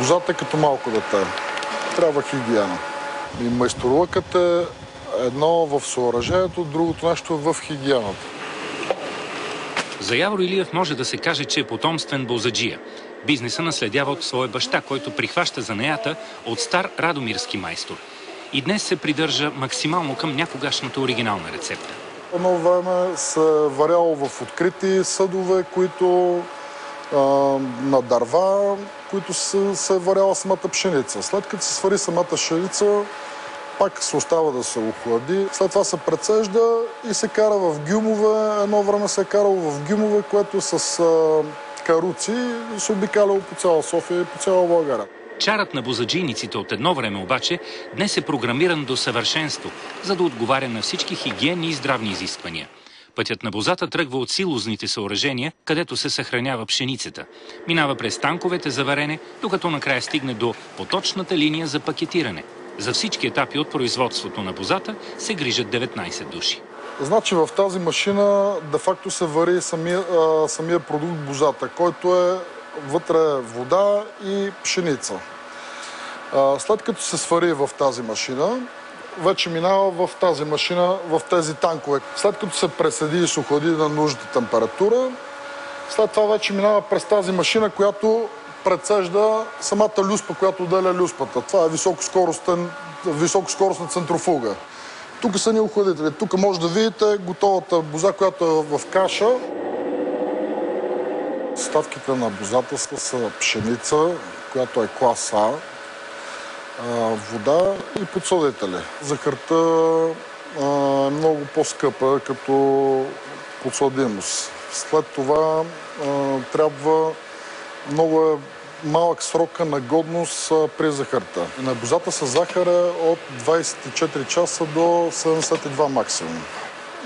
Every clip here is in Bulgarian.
бозата като малко дете. Трябва хигиена. И майсторлъкът е едно в съоръжението, другото нещо е в хигиената. За Явор Илиев може да се каже, че е потомствен бозаджия. Бизнеса наследява от своя баща, който прихваща занаята от стар радомирски майстор. И днес се придържа максимално към някогашната оригинална рецепта. Едно време се варяло в открити съдове, които на дърва, които се варяла самата пшеница. След като се свари самата пшеница, пак се остава да се охлади. След това се прецежда и се кара в гюмове. Едно време се е карало в гюмове, което с каруци се обикаляло по цяла София и по цяла България. Чарът на бозаджийниците от едно време обаче днес е програмиран до съвършенство, за да отговаря на всички хигиенни и здравни изисквания. Пътят на бозата тръгва от силозните съоръжения, където се съхранява пшеницата. Минава през танковете за варене, докато накрая стигне до поточната линия за пакетиране. За всички етапи от производството на бозата се грижат 19 души. Значи в тази машина де-факто се вари самия продукт бозата, който е вътре вода и пшеница. След като се свари в тази машина, вече минава в тази машина, в тези танкове. След като се преседи и се охлади на нужната температура, след това вече минава през тази машина, която прецежда самата люспа, която отделя люспата. Това е високоскоростна центрофуга. Тук са ни охладители. Тук може да видите готовата боза, която е в каша. Съставките на бозата са пшеница, която е клас А, вода и подсладители. Захарта е много по-скъпа като подсладимост. След това трябва много малък срока на годност при захарта. На бозата с захар е от 24 часа до 72 максимум.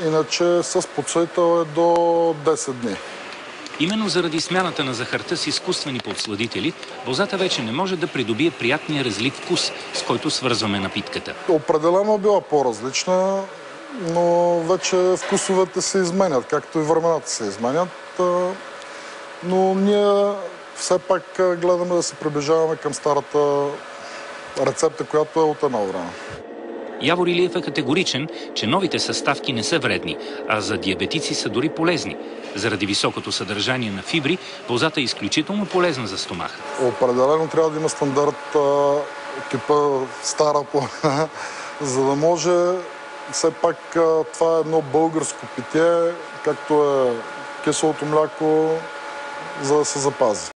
Иначе с подсладител е до 10 дни. Именно заради смяната на захарта с изкуствени подсладители, бозата вече не може да придобие приятния разлив вкус, с който свързваме напитката. Определено била по-различна, но вече вкусовете се изменят, както и времената се изменят. Но ние все пак гледаме да се приближаваме към старата рецепта, която е от едно време. Явор Илиев е категоричен, че новите съставки не са вредни, а за диабетици са дори полезни. Заради високото съдържание на фибри, бозата е изключително полезна за стомаха. Определено трябва да има стандарт типа стара плана, за да може все пак това е едно българско питие, както е киселото мляко, за да се запази.